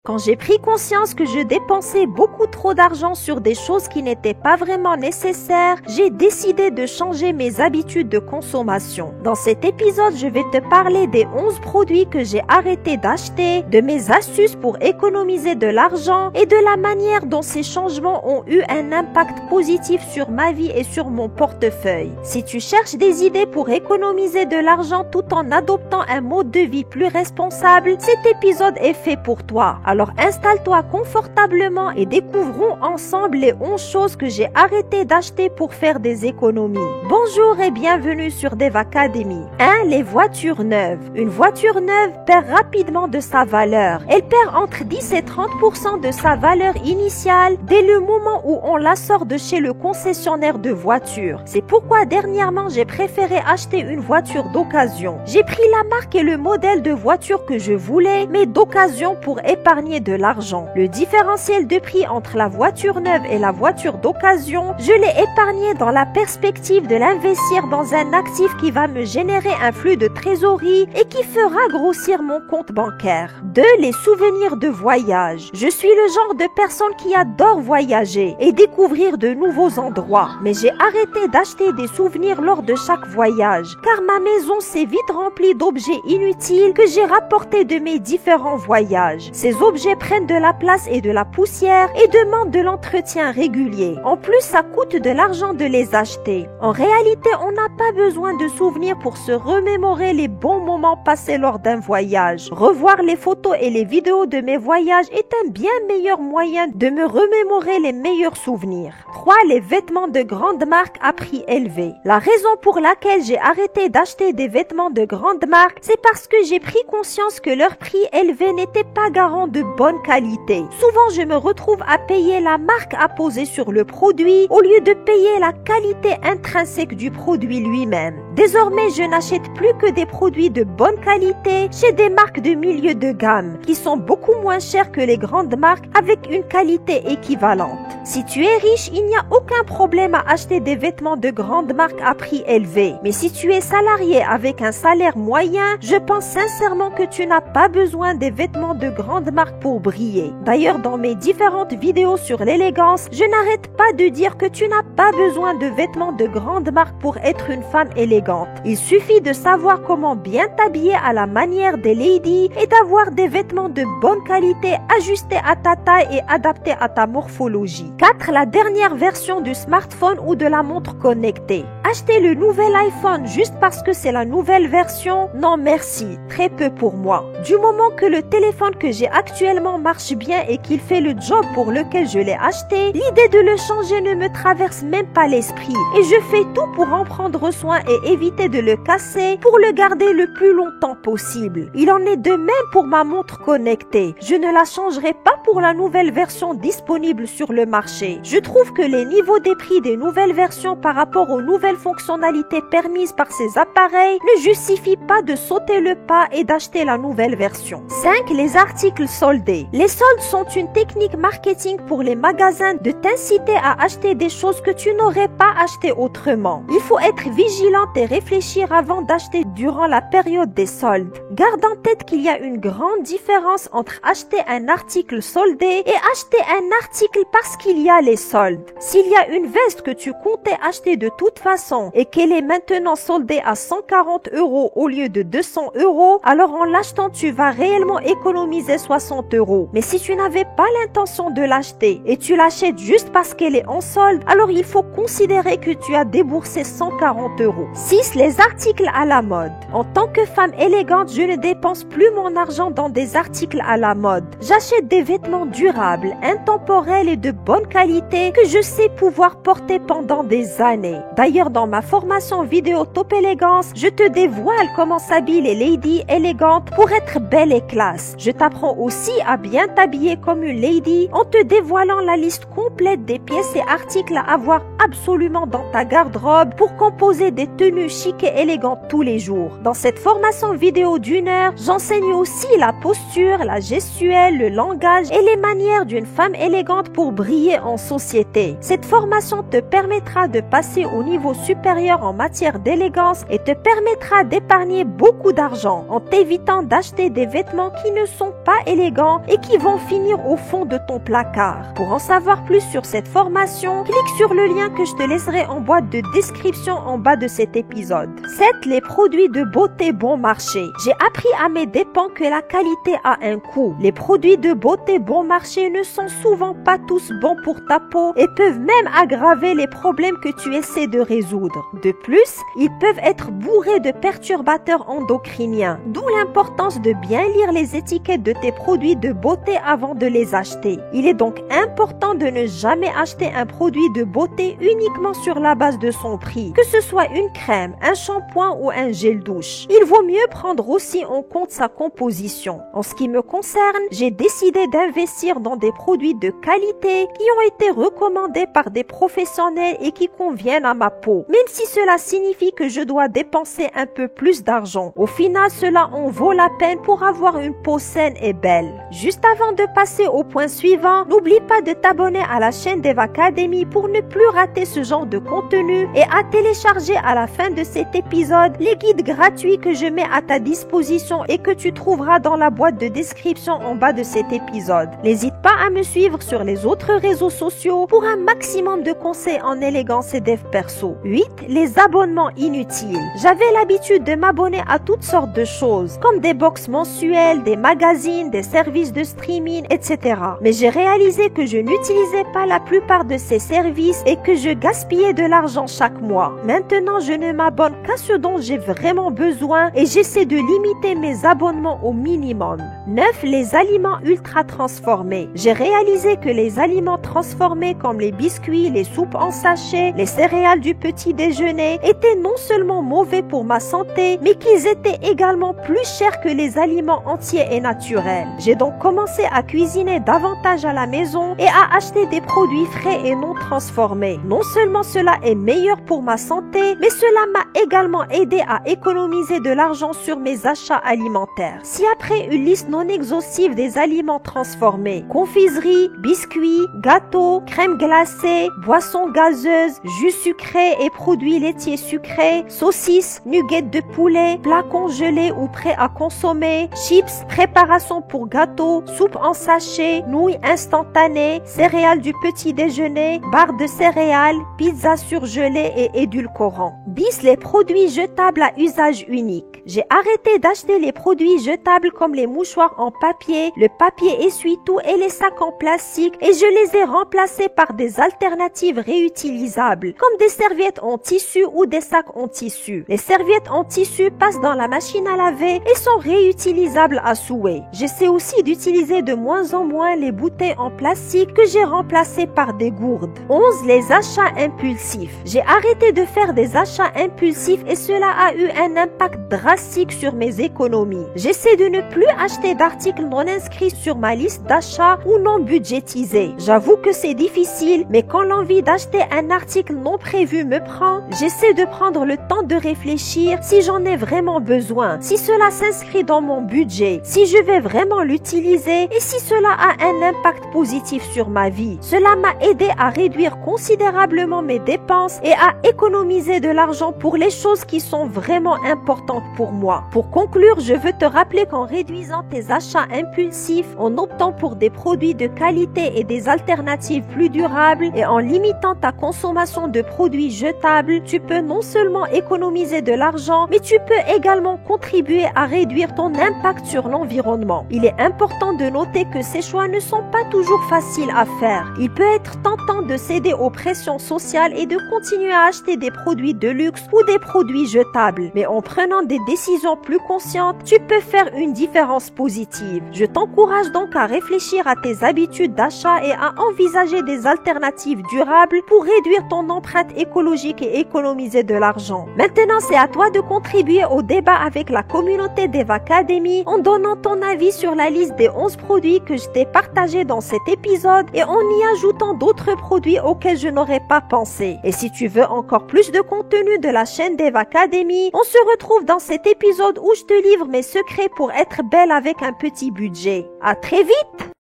Quand j'ai pris conscience que je dépensais beaucoup trop d'argent sur des choses qui n'étaient pas vraiment nécessaires, j'ai décidé de changer mes habitudes de consommation. Dans cet épisode, je vais te parler des 11 produits que j'ai arrêté d'acheter, de mes astuces pour économiser de l'argent et de la manière dont ces changements ont eu un impact positif sur ma vie et sur mon portefeuille. Si tu cherches des idées pour économiser de l'argent tout en adoptant un mode de vie plus responsable, cet épisode est fait pour toi. Alors installe-toi confortablement et découvrons ensemble les 11 choses que j'ai arrêté d'acheter pour faire des économies. Bonjour et bienvenue sur Dev Academy. 1. Les voitures neuves. Une voiture neuve perd rapidement de sa valeur. Elle perd entre 10 et 30% de sa valeur initiale dès le moment où on la sort de chez le concessionnaire de voitures. C'est pourquoi dernièrement j'ai préféré acheter une voiture d'occasion. J'ai pris la marque et le modèle de voiture que je voulais, mais d'occasion pour épargner de l'argent. Le différentiel de prix entre la voiture neuve et la voiture d'occasion, je l'ai épargné dans la perspective de l'investir dans un actif qui va me générer un flux de trésorerie et qui fera grossir mon compte bancaire. 2. Les souvenirs de voyage. Je suis le genre de personne qui adore voyager et découvrir de nouveaux endroits, mais j'ai arrêté d'acheter des souvenirs lors de chaque voyage, car ma maison s'est vite remplie d'objets inutiles que j'ai rapportés de mes différents voyages. Ces objets prennent de la place et de la poussière et demandent de l'entretien régulier. En plus, ça coûte de l'argent de les acheter. En réalité, on n'a pas besoin de souvenirs pour se remémorer les bons moments passés lors d'un voyage. Revoir les photos et les vidéos de mes voyages est un bien meilleur moyen de me remémorer les meilleurs souvenirs. 3. Les vêtements de grande marque à prix élevé. La raison pour laquelle j'ai arrêté d'acheter des vêtements de grande marque, c'est parce que j'ai pris conscience que leur prix élevé n'était pas garant de bonne qualité. Souvent, je me retrouve à payer la marque apposée sur le produit au lieu de payer la qualité intrinsèque du produit lui-même. Désormais, je n'achète plus que des produits de bonne qualité chez des marques de milieu de gamme qui sont beaucoup moins chères que les grandes marques avec une qualité équivalente. Si tu es riche, il n'y a aucun problème à acheter des vêtements de grande marque à prix élevé. Mais si tu es salarié avec un salaire moyen, je pense sincèrement que tu n'as pas besoin des vêtements de grande marque pour briller. D'ailleurs, dans mes différentes vidéos sur l'élégance, je n'arrête pas de dire que tu n'as pas besoin de vêtements de grande marque pour être une femme élégante. Il suffit de savoir comment bien t'habiller à la manière des ladies et d'avoir des vêtements de bonne qualité ajustés à ta taille et adaptés à ta morphologie. 4. La dernière version du smartphone ou de la montre connectée. Acheter le nouvel iPhone juste parce que c'est la nouvelle version? Non merci, très peu pour moi. Du moment que le téléphone que j'ai actuellement marche bien et qu'il fait le job pour lequel je l'ai acheté, l'idée de le changer ne me traverse même pas l'esprit et je fais tout pour en prendre soin et éviter de le casser pour le garder le plus longtemps possible. Il en est de même pour ma montre connectée. Je ne la changerai pas pour la nouvelle version disponible sur le marché. Je trouve que les niveaux des prix des nouvelles versions par rapport aux nouvelles fonctionnalités permises par ces appareils ne justifient pas de sauter le pas et d'acheter la nouvelle version. 5. Les articles soldés. Les soldes sont une technique marketing pour les magasins de t'inciter à acheter des choses que tu n'aurais pas achetées autrement. Il faut être vigilante et réfléchir avant d'acheter durant la période des soldes. Garde en tête qu'il y a une grande différence entre acheter un article soldé et acheter un article parce qu'il y a les soldes. S'il y a une veste que tu comptais acheter de toute façon et qu'elle est maintenant soldée à 140 € au lieu de 200 €, alors en l'achetant tu vas réellement économiser 60 €. Mais si tu n'avais pas l'intention de l'acheter et tu l'achètes juste parce qu'elle est en solde, alors il faut considérer que tu as déboursé 140 €. 6. Les articles à la mode. En tant que femme élégante, je ne dépense plus mon argent dans des articles à la mode. J'achète des vêtements durables, intemporels et de bonne qualité que je sais pouvoir porter pendant des années. D'ailleurs, dans ma formation vidéo Top Élégance, je te dévoile comment s'habillent les ladies élégantes pour être belle et classe. Je t'apprends aussi à bien t'habiller comme une lady en te dévoilant la liste complète des pièces et articles à avoir absolument dans ta garde-robe pour composer des tenues chic et élégantes tous les jours. Dans cette formation vidéo d'1 heure, j'enseigne aussi la posture, la gestuelle, le langage et les manières d'une femme élégante pour briller en société. Cette formation te permettra de passer au niveau supérieur supérieur en matière d'élégance et te permettra d'épargner beaucoup d'argent en t'évitant d'acheter des vêtements qui ne sont pas élégants et qui vont finir au fond de ton placard. Pour en savoir plus sur cette formation, clique sur le lien que je te laisserai en boîte de description en bas de cet épisode. 7. Les produits de beauté bon marché. J'ai appris à mes dépens que la qualité a un coût. Les produits de beauté bon marché ne sont souvent pas tous bons pour ta peau et peuvent même aggraver les problèmes que tu essaies de résoudre. De plus, ils peuvent être bourrés de perturbateurs endocriniens, d'où l'importance de bien lire les étiquettes de tes produits de beauté avant de les acheter. Il est donc important de ne jamais acheter un produit de beauté uniquement sur la base de son prix, que ce soit une crème, un shampoing ou un gel douche. Il vaut mieux prendre aussi en compte sa composition. En ce qui me concerne, j'ai décidé d'investir dans des produits de qualité qui ont été recommandés par des professionnels et qui conviennent à ma peau, même si cela signifie que je dois dépenser un peu plus d'argent. Au final, cela en vaut la peine pour avoir une peau saine et belle. Juste avant de passer au point suivant, n'oublie pas de t'abonner à la chaîne Deva Academy pour ne plus rater ce genre de contenu et à télécharger à la fin de cet épisode les guides gratuits que je mets à ta disposition et que tu trouveras dans la boîte de description en bas de cet épisode. N'hésite pas à me suivre sur les autres réseaux sociaux pour un maximum de conseils en élégance et dev perso. 8. Les abonnements inutiles. J'avais l'habitude de m'abonner à toutes sortes de choses, comme des box mensuelles, des magazines, des services de streaming, etc. Mais j'ai réalisé que je n'utilisais pas la plupart de ces services et que je gaspillais de l'argent chaque mois. Maintenant, je ne m'abonne qu'à ce dont j'ai vraiment besoin et j'essaie de limiter mes abonnements au minimum. 9. Les aliments ultra transformés. J'ai réalisé que les aliments transformés comme les biscuits, les soupes en sachet, les céréales du petit déjeuner étaient non seulement mauvais pour ma santé, mais qu'ils étaient également plus chers que les aliments entiers et naturels. J'ai donc commencé à cuisiner davantage à la maison et à acheter des produits frais et non transformés. Non seulement cela est meilleur pour ma santé, mais cela m'a également aidé à économiser de l'argent sur mes achats alimentaires. Si après une liste non exhaustive des aliments transformés, confiseries, biscuits, gâteaux, crème glacée, boissons gazeuses, jus sucrés et produits laitiers sucrés, saucisses, nuggets de poulet, plats congelés ou prêts à consommer, chips, préparations pour gâteaux, soupe en sachet, nouilles instantanées, céréales du petit déjeuner, barres de céréales, pizzas surgelées et édulcorants. 10. Les produits jetables à usage unique. J'ai arrêté d'acheter les produits jetables comme les mouchoirs en papier, le papier essuie-tout et les sacs en plastique et je les ai remplacés par des alternatives réutilisables comme des serviettes en tissu ou des sacs en tissu. Les serviettes en tissu passent dans la machine à laver et sont réutilisables à souhait. J'essaie aussi d'utiliser de moins en moins les bouteilles en plastique que j'ai remplacées par des gourdes. 11. Les achats impulsifs. J'ai arrêté de faire des achats impulsifs et cela a eu un impact drastique sur mes économies. J'essaie de ne plus acheter d'articles non inscrits sur ma liste d'achats ou non budgétisés. J'avoue que c'est difficile, mais quand l'envie d'acheter un article non prévu me prend, j'essaie de prendre le temps de réfléchir si j'en ai vraiment besoin, si cela s'inscrit dans mon budget, si je vais vraiment l'utiliser et si cela a un impact positif sur ma vie. Cela m'a aidé à réduire considérablement mes dépenses et à économiser de l'argent pour les choses qui sont vraiment importantes pour moi. Pour conclure, je veux te rappeler qu'en réduisant tes achats impulsifs, en optant pour des produits de qualité et des alternatives plus durables et en limitant ta consommation de produits jetables, tu peux non seulement économiser de l'argent, mais tu peux également contribuer à réduire ton impact sur l'environnement. Il est important de noter que ces choix ne sont pas toujours faciles à faire. Il peut être tentant de céder aux pressions sociales et de continuer à acheter des produits de luxe ou des produits jetables. Mais en prenant des décisions plus conscientes, tu peux faire une différence positive. Je t'encourage donc à réfléchir à tes habitudes d'achat et à envisager des alternatives durables pour réduire ton empreinte écologique et économiser de l'argent. Maintenant, c'est à toi de contribuer au débat avec la communauté Deva Academy en donnant ton avis sur la liste des 11 produits que je t'ai partagés dans cet épisode et en y ajoutant d'autres produits auxquels je n'aurais pas pensé. Et si tu veux encore plus de contenu de la chaîne Deva Academy, on se retrouve dans cet épisode où je te livre mes secrets pour être belle avec un petit budget. À très vite!